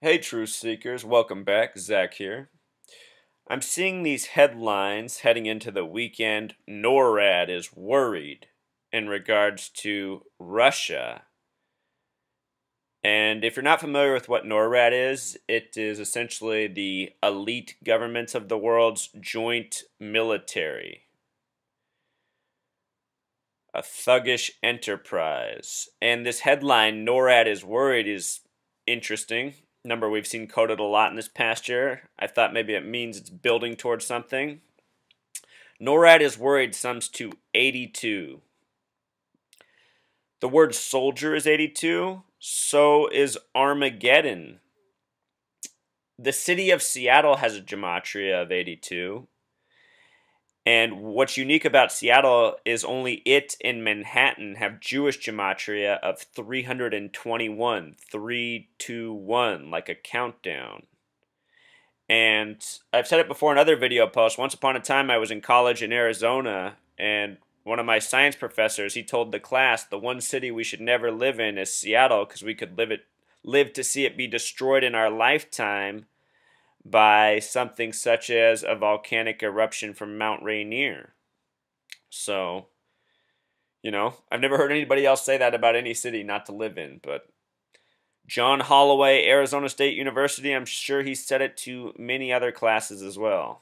Hey, Truth Seekers, welcome back. Zach here. I'm seeing these headlines heading into the weekend. NORAD is worried in regards to Russia. And if you're not familiar with what NORAD is, it is essentially the elite governments of the world's joint military, a thuggish enterprise. And this headline, NORAD is worried, is interesting. Number we've seen quoted a lot in this past year. I thought maybe it means it's building towards something. NORAD is worried sums to 82. The word soldier is 82. So is Armageddon. The city of Seattle has a gematria of 82. And what's unique about Seattle is only it and Manhattan have Jewish gematria of 321, 321, like a countdown. And I've said it before in other video posts. Once upon a time, I was in college in Arizona, and one of my science professors, he told the class the one city we should never live in is Seattle because we could live to see it be destroyed in our lifetime by something such as a volcanic eruption from Mount Rainier. So, I've never heard anybody else say that about any city not to live in, but John Holloway, Arizona State University, I'm sure he said it to many other classes as well.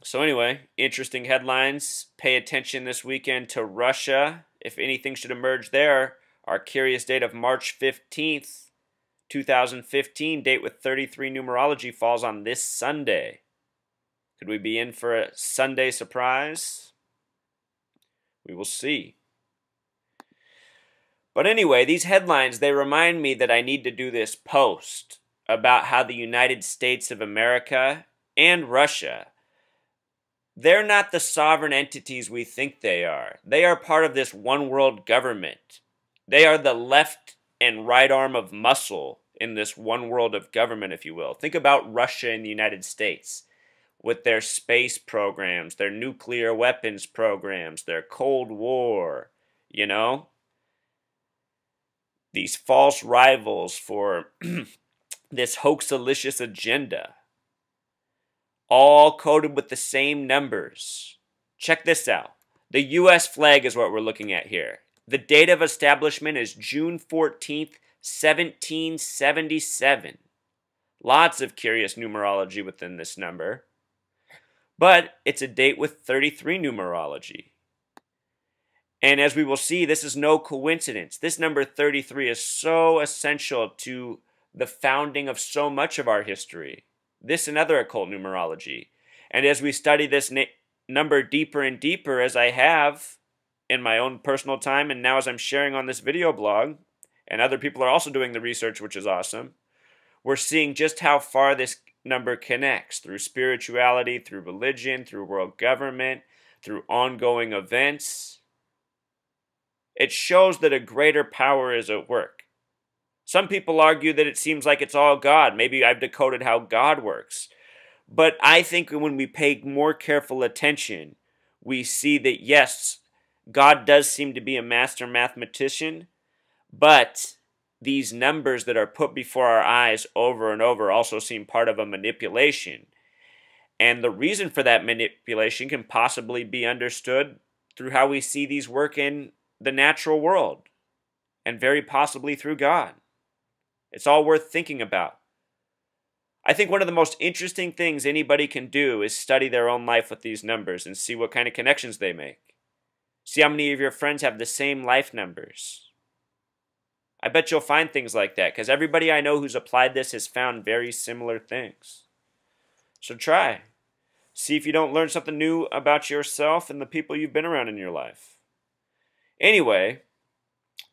So anyway, interesting headlines. Pay attention this weekend to Russia. If anything should emerge there, our curious date of March 15th, 2015, date with 33 numerology, falls on this Sunday. Could we be in for a Sunday surprise? We will see. But anyway, these headlines, they remind me that I need to do this post about how the United States of America and Russia, they're not the sovereign entities we think they are. They are part of this one world government. They are the left and right arm of muscle in this one world of government, if you will. Think about Russia and the United States with their space programs, their nuclear weapons programs, their Cold War, these false rivals for this hoaxalicious agenda, all coded with the same numbers. Check this out. The U.S. flag is what we're looking at here. The date of establishment is June 14th, 1777. Lots of curious numerology within this number. But it's a date with 33 numerology. And as we will see, this is no coincidence. This number 33 is so essential to the founding of so much of our history. This and other occult numerology. And as we study this number deeper and deeper, as I have in my own personal time, and now as I'm sharing on this video blog, and other people are also doing the research, which is awesome, we're seeing just how far this number connects through spirituality, through religion, through world government, through ongoing events. It shows that a greater power is at work. Some people argue that it seems like it's all God. Maybe I've decoded how God works. But I think when we pay more careful attention, we see that yes, God does seem to be a master mathematician, but these numbers that are put before our eyes over and over also seem part of a manipulation. And the reason for that manipulation can possibly be understood through how we see these work in the natural world, and very possibly through God. It's all worth thinking about. I think one of the most interesting things anybody can do is study their own life with these numbers and see what kind of connections they make. See how many of your friends have the same life numbers. I bet you'll find things like that, because everybody I know who's applied this has found very similar things. So try. See if you don't learn something new about yourself and the people you've been around in your life. Anyway,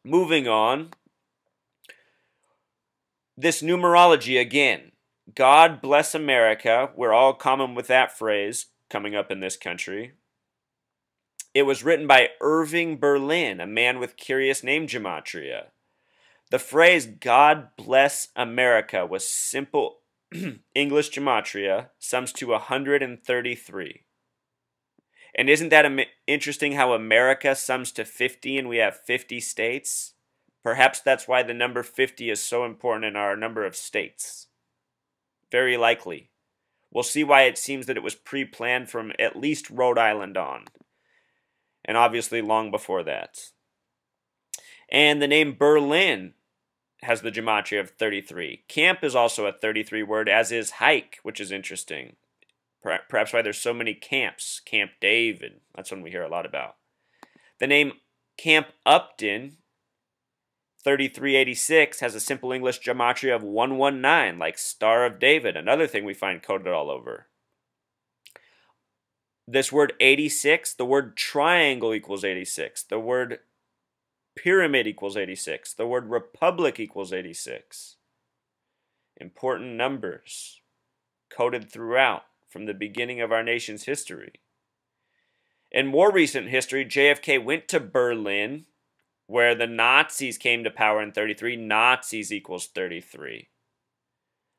moving on. This numerology again. God bless America. We're all common with that phrase coming up in this country. It was written by Irving Berlin, a man with curious name gematria. The phrase God bless America was simple English gematria, sums to 133. And isn't that interesting how America sums to 50 and we have 50 states? Perhaps that's why the number 50 is so important in our number of states. Very likely. We'll see why it seems that it was pre-planned from at least Rhode Island on. And obviously long before that. And the name Berlin has the gematria of 33. Camp is also a 33 word, as is hike, which is interesting. Perhaps why there's so many camps. Camp David, that's one we hear a lot about. The name Camp Upton, 3386, has a simple English gematria of 119, like Star of David, another thing we find coded all over. This word 86, the word triangle equals 86. The word pyramid equals 86. The word republic equals 86. Important numbers coded throughout from the beginning of our nation's history. In more recent history, JFK went to Berlin, where the Nazis came to power in 33. Nazis equals 33.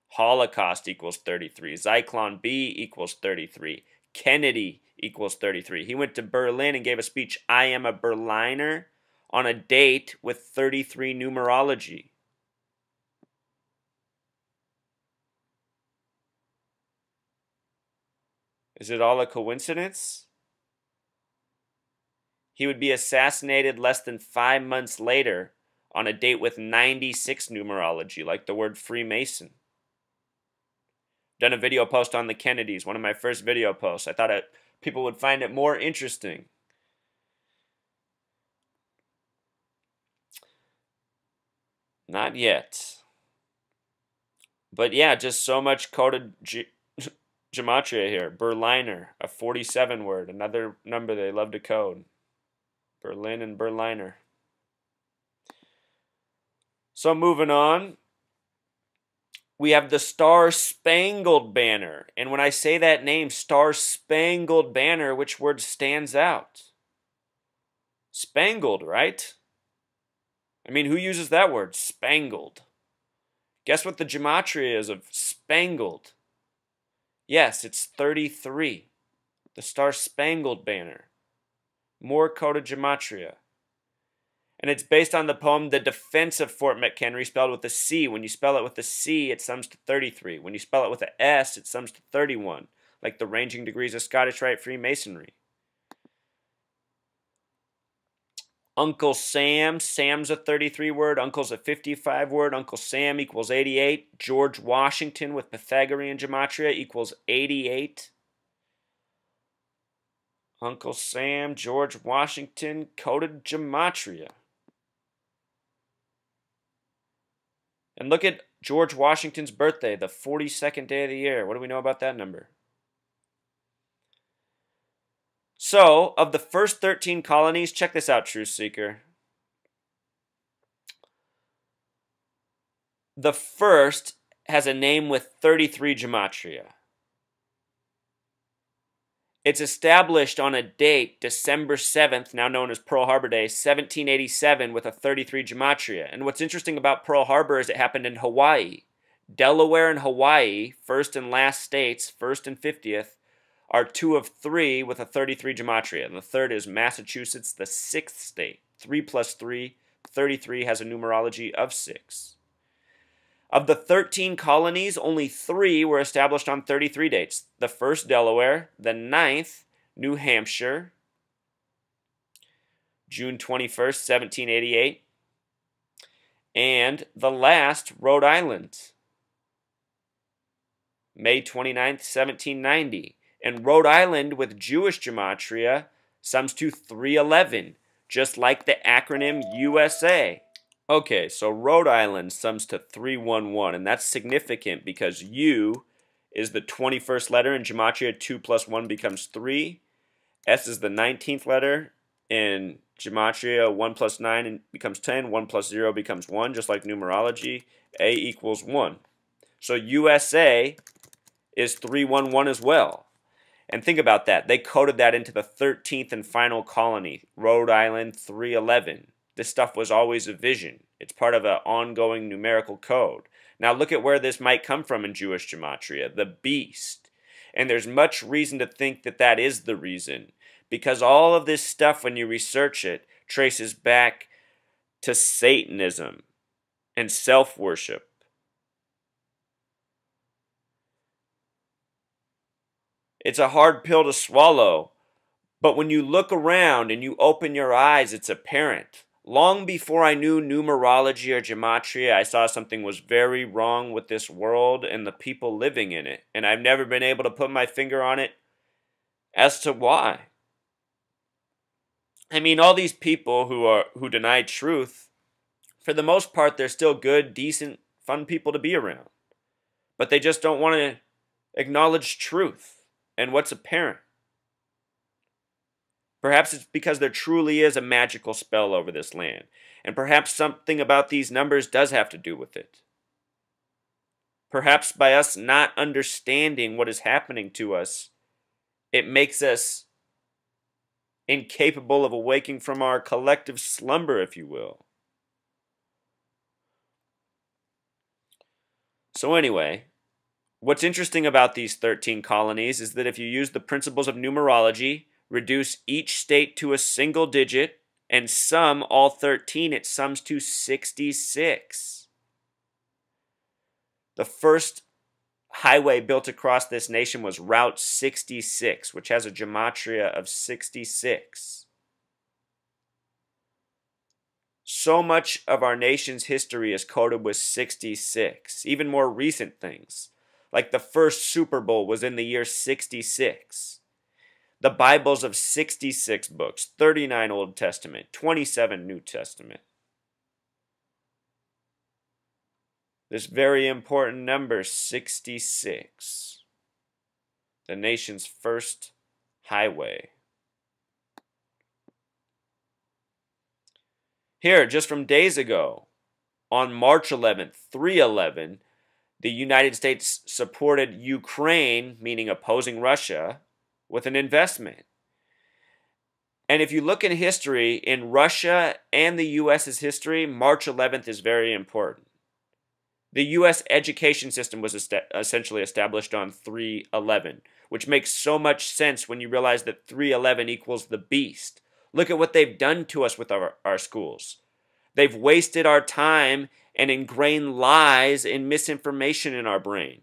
Holocaust equals 33. Zyklon B equals 33. Kennedy equals 33. He went to Berlin and gave a speech, I am a Berliner, on a date with 33 numerology. Is it all a coincidence? He would be assassinated less than 5 months later on a date with 96 numerology, like the word Freemason. Done a video post on the Kennedys, one of my first video posts. I thought people would find it more interesting. Not yet. But yeah, just so much coded gematria here. Berliner, a 47 word, another number they love to code. Berlin and Berliner. So moving on, we have the Star-Spangled Banner. And when I say that name, Star-Spangled Banner, which word stands out? Spangled, right? I mean, who uses that word? Spangled. Guess what the gematria is of spangled? Yes, it's 33. The Star-Spangled Banner. More coded gematria. And it's based on the poem The Defense of Fort McHenry, spelled with a C. When you spell it with a C, it sums to 33. When you spell it with a S, it sums to 31, like the ranging degrees of Scottish Rite Freemasonry. Uncle Sam, Sam's a 33 word, Uncle's a 55 word, Uncle Sam equals 88. George Washington with Pythagorean gematria equals 88. Uncle Sam, George Washington, coded gematria. And look at George Washington's birthday, the 42nd day of the year. What do we know about that number? So, of the first 13 colonies, check this out, Truth Seeker. The first has a name with 33 gematria. It's established on a date, December 7th, now known as Pearl Harbor Day, 1787, with a 33 gematria. And what's interesting about Pearl Harbor is it happened in Hawaii. Delaware and Hawaii, first and last states, first and 50th, are 2 of 3 with a 33 gematria. And the third is Massachusetts, the 6th state. 3 plus 3, 33 has a numerology of 6. Of the 13 colonies, only 3 were established on 33 dates. The first, Delaware. The 9th, New Hampshire. June 21st, 1788. And the last, Rhode Island. May 29th, 1790. And Rhode Island, with Jewish gematria, sums to 311, just like the acronym USA. Okay, so Rhode Island sums to 311, and that's significant because U is the 21st letter in gematria. 2 plus 1 becomes 3. S is the 19th letter in gematria. 1 plus 9 becomes 10. 1 plus 0 becomes 1, just like numerology. A equals 1. So USA is 311 as well. And think about that. They coded that into the 13th and final colony, Rhode Island 311. This stuff was always a vision. It's part of an ongoing numerical code. Now look at where this might come from in Jewish gematria, the beast. And there's much reason to think that that is the reason. Because all of this stuff, when you research it, traces back to Satanism and self-worship. It's a hard pill to swallow, but when you look around and you open your eyes, it's apparent. Long before I knew numerology or gematria, I saw something was very wrong with this world and the people living in it, and I've never been able to put my finger on it as to why. I mean, all these people who deny truth, for the most part, they're still good, decent, fun people to be around. But they just don't want to acknowledge truth and what's apparent. Perhaps it's because there truly is a magical spell over this land, and perhaps something about these numbers does have to do with it. Perhaps by us not understanding what is happening to us, it makes us incapable of awaking from our collective slumber, if you will. So anyway, what's interesting about these 13 colonies is that if you use the principles of numerology, reduce each state to a single digit, and sum all 13, it sums to 66. The first highway built across this nation was Route 66, which has a gematria of 66. So much of our nation's history is coded with 66, even more recent things, like the first Super Bowl was in the year 66. The Bible's of 66 books, 39 Old Testament, 27 New Testament. This very important number, 66, the nation's first highway. Here, just from days ago, on March 11th, 3/11, the United States supported Ukraine, meaning opposing Russia, with an investment. And if you look in history, in Russia and the U.S.'s history, March 11th is very important. The U.S. education system was essentially established on 3/11, which makes so much sense when you realize that 3/11 equals the beast. Look at what they've done to us with our schools. They've wasted our time and ingrained lies and misinformation in our brain.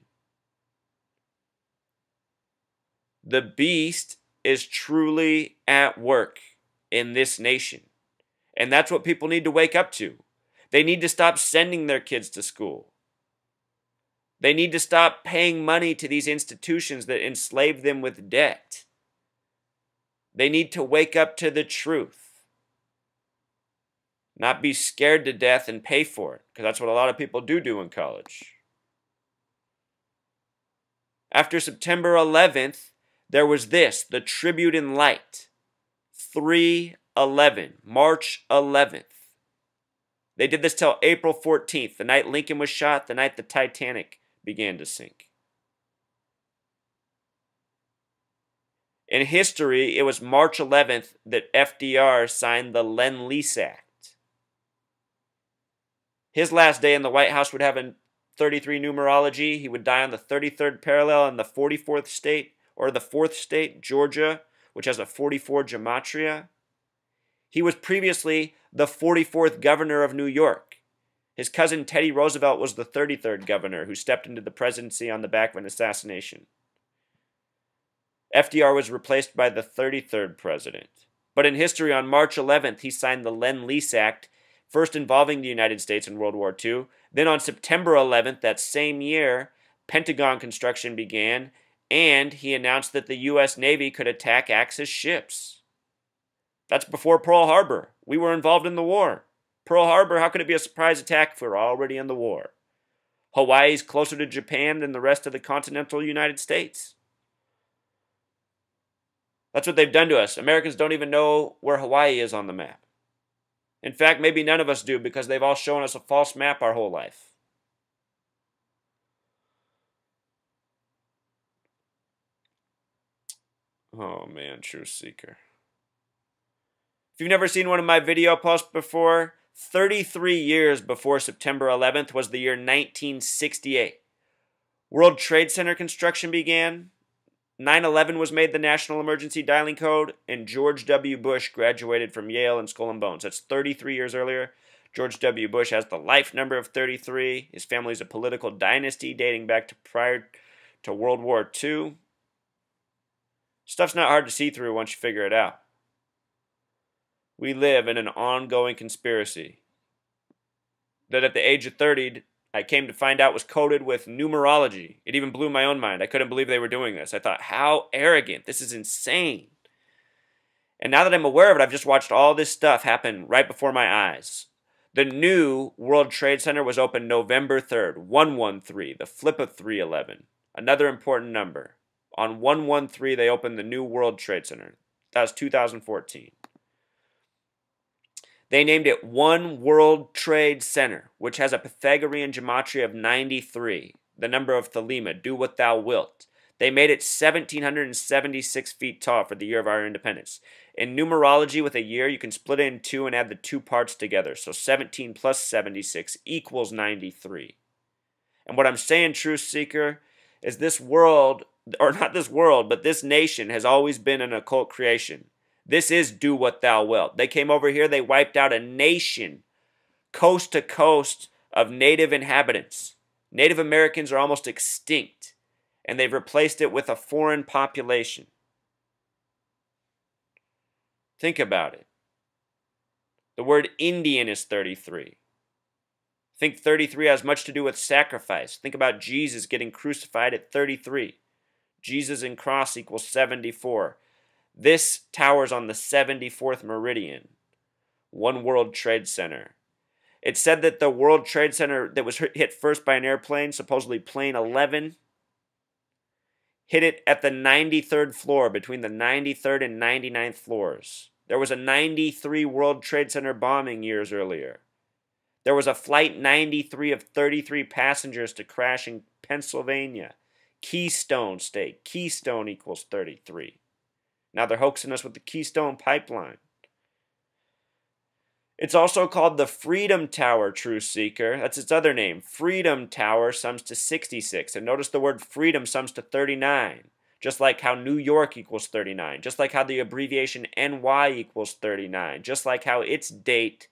The beast is truly at work in this nation. And that's what people need to wake up to. They need to stop sending their kids to school. They need to stop paying money to these institutions that enslave them with debt. They need to wake up to the truth. Not be scared to death and pay for it, because that's what a lot of people do in college. After September 11th, there was this, the Tribute in Light, 3/11, March 11th. They did this till April 14th, the night Lincoln was shot, the night the Titanic began to sink. In history, it was March 11th that FDR signed the Lend-Lease Act. His last day in the White House would have a 33 numerology. He would die on the 33rd parallel in the 44th state, or the 4th state, Georgia, which has a 44 gematria. He was previously the 44th governor of New York. His cousin Teddy Roosevelt was the 33rd governor who stepped into the presidency on the back of an assassination. FDR was replaced by the 33rd president. But in history, on March 11th, he signed the Lend-Lease Act, first involving the United States in World War II. Then on September 11th, that same year, Pentagon construction began, and he announced that the U.S. Navy could attack Axis ships. That's before Pearl Harbor. We were involved in the war. Pearl Harbor, how could it be a surprise attack if we were already in the war? Hawaii's closer to Japan than the rest of the continental United States. That's what they've done to us. Americans don't even know where Hawaii is on the map. In fact, maybe none of us do, because they've all shown us a false map our whole life. Oh man, Truth Seeker. If you've never seen one of my video posts before, 33 years before September 11th was the year 1968. World Trade Center construction began, 9/11 was made the national emergency dialing code, and George W. Bush graduated from Yale and Skull and Bones. That's 33 years earlier. George W. Bush has the life number of 33. His family is a political dynasty dating back to prior to World War II. Stuff's not hard to see through once you figure it out. We live in an ongoing conspiracy that at the age of 30, I came to find out was coded with numerology. It even blew my own mind. I couldn't believe they were doing this. I thought, how arrogant. This is insane. And now that I'm aware of it, I've just watched all this stuff happen right before my eyes. The new World Trade Center was opened November 3rd, 113, the flip of 311. Another important number. On 113, they opened the new World Trade Center. That was 2014. They named it One World Trade Center, which has a Pythagorean gematria of 93, the number of Thelema, do what thou wilt. They made it 1,776 feet tall for the year of our independence. In numerology, with a year, you can split it in two and add the two parts together. So 17 plus 76 equals 93. And what I'm saying, Truth Seeker, is this world, or not this world, but this nation has always been an occult creation. This is do what thou wilt. They came over here, they wiped out a nation, coast to coast, of native inhabitants. Native Americans are almost extinct, and they've replaced it with a foreign population. Think about it. The word Indian is 33. Think 33 has much to do with sacrifice. Think about Jesus getting crucified at 33. Jesus and cross equals 74. This tower's on the 74th meridian. One World Trade Center. It said that the World Trade Center that was hit first by an airplane, supposedly plane 11, hit it at the 93rd floor, between the 93rd and 99th floors. There was a 93 World Trade Center bombing years earlier. There was a Flight 93 of 33 passengers to crash in Pennsylvania. Keystone State. Keystone equals 33. Now they're hoaxing us with the Keystone Pipeline. It's also called the Freedom Tower, Truth Seeker. That's its other name. Freedom Tower sums to 66. And notice the word freedom sums to 39. Just like how New York equals 39. Just like how the abbreviation NY equals 39. Just like how its date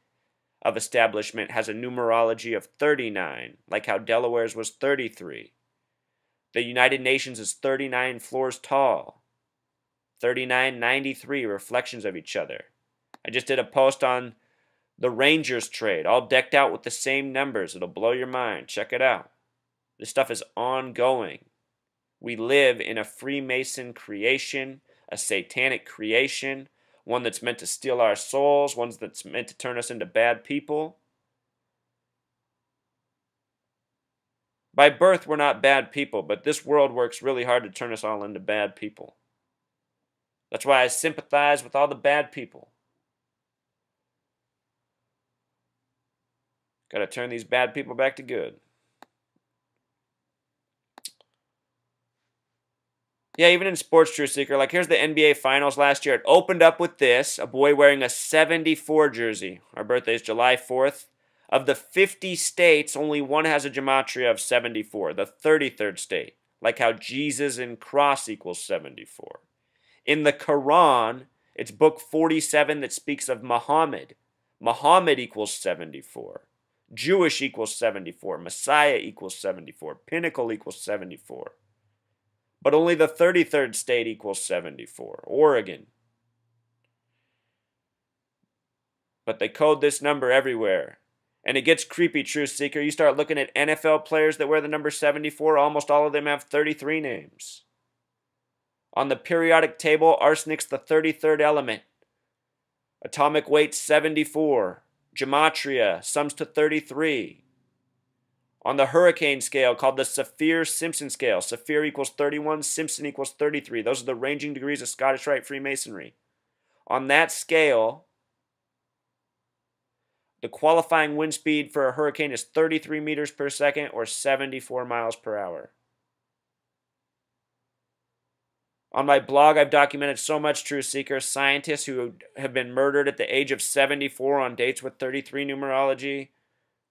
of establishment has a numerology of 39. Like how Delaware's was 33. The United Nations is 39 floors tall. 3993 reflections of each other. I just did a post on the Rangers trade, all decked out with the same numbers. It'll blow your mind. Check it out. This stuff is ongoing. We live in a Freemason creation, a satanic creation, one that's meant to steal our souls, one that's meant to turn us into bad people. By birth, we're not bad people, but this world works really hard to turn us all into bad people. That's why I sympathize with all the bad people. Got to turn these bad people back to good. Yeah, even in sports, Truth Seeker, like here's the NBA Finals last year. It opened up with this, a boy wearing a 74 jersey. Our birthday is July 4th. Of the 50 states, only one has a gematria of 74, the 33rd state. Like how Jesus and cross equals 74. In the Quran, it's book 47 that speaks of Muhammad. Muhammad equals 74. Jewish equals 74. Messiah equals 74. Pinnacle equals 74. But only the 33rd state equals 74. Oregon. But they code this number everywhere. And it gets creepy, Truth Seeker. You start looking at NFL players that wear the number 74, almost all of them have 33 names. On the periodic table, arsenic's the 33rd element. Atomic weight 74. Gematria sums to 33. On the hurricane scale, called the Saphir-Simpson scale, Saphir equals 31, Simpson equals 33. Those are the ranging degrees of Scottish Rite Freemasonry. On that scale, the qualifying wind speed for a hurricane is 33 meters per second or 74 miles per hour. On my blog, I've documented so much, Truth Seeker. Scientists who have been murdered at the age of 74 on dates with 33 numerology.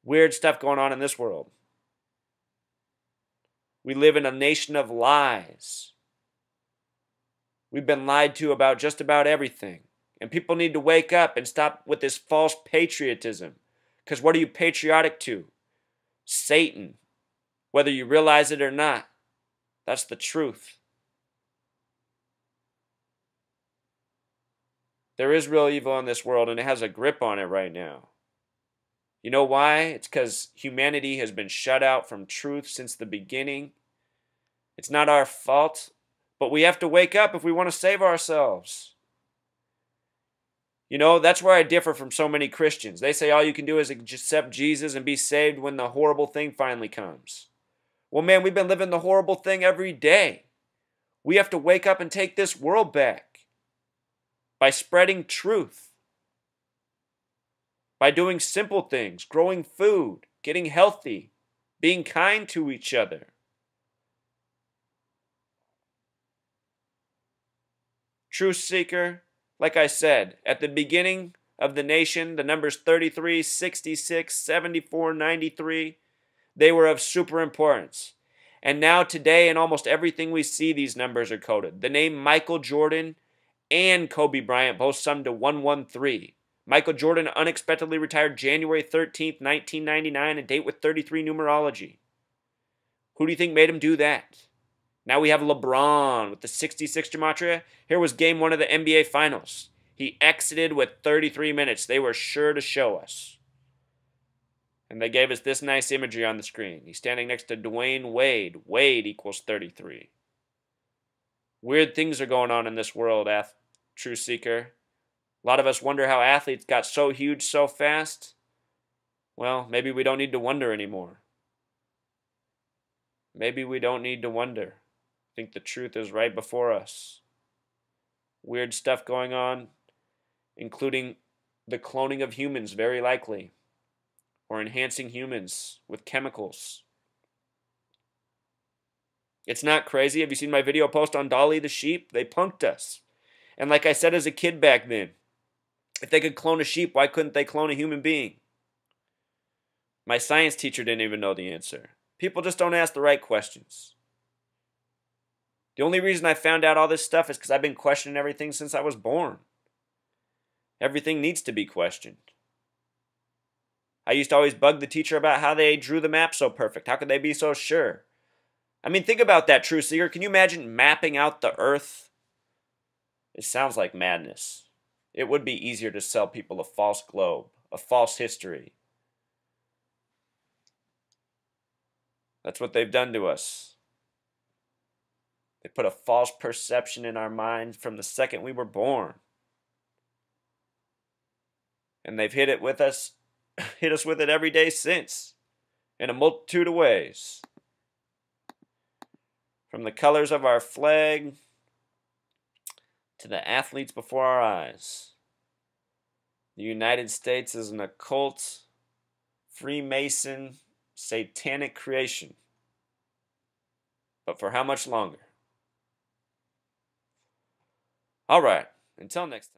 Weird stuff going on in this world. We live in a nation of lies. We've been lied to about just about everything. And people need to wake up and stop with this false patriotism. Because what are you patriotic to? Satan. Whether you realize it or not. That's the truth. There is real evil in this world, and it has a grip on it right now. You know why? It's because humanity has been shut out from truth since the beginning. It's not our fault, but we have to wake up if we want to save ourselves. You know, that's where I differ from so many Christians. They say all you can do is accept Jesus and be saved when the horrible thing finally comes. Well, man, we've been living the horrible thing every day. We have to wake up and take this world back by spreading truth, by doing simple things, growing food, getting healthy, being kind to each other. Truth seeker, like I said, at the beginning of the nation, the numbers 33, 66, 74, 93, they were of super importance. And now today in almost everything we see, these numbers are coded. The name Michael Jordan and Kobe Bryant both summed to 113. Michael Jordan unexpectedly retired January 13th, 1999, a date with 33 numerology. Who do you think made him do that? Now we have LeBron with the 66 gematria. Here was game 1 of the NBA Finals. He exited with 33 minutes. They were sure to show us. And they gave us this nice imagery on the screen. He's standing next to Dwayne Wade. Wade equals 33. Weird things are going on in this world, Truth Seeker. A lot of us wonder how athletes got so huge so fast. Well, maybe we don't need to wonder anymore. Maybe we don't need to wonder. I think the truth is right before us. Weird stuff going on, including the cloning of humans, very likely, or enhancing humans with chemicals. It's not crazy. Have you seen my video post on Dolly the sheep? They punked us. And like I said as a kid back then, if they could clone a sheep, why couldn't they clone a human being? My science teacher didn't even know the answer. People just don't ask the right questions. The only reason I found out all this stuff is because I've been questioning everything since I was born. Everything needs to be questioned. I used to always bug the teacher about how they drew the map so perfect. How could they be so sure? I mean, think about that, Truth Seeker. Can you imagine mapping out the Earth? It sounds like madness. It would be easier to sell people a false globe, a false history. That's what they've done to us. They put a false perception in our minds from the second we were born. And they've hit us with it every day since, in a multitude of ways. From the colors of our flag to the athletes before our eyes. The United States is an occult, Freemason, satanic creation. But for how much longer? All right, until next time.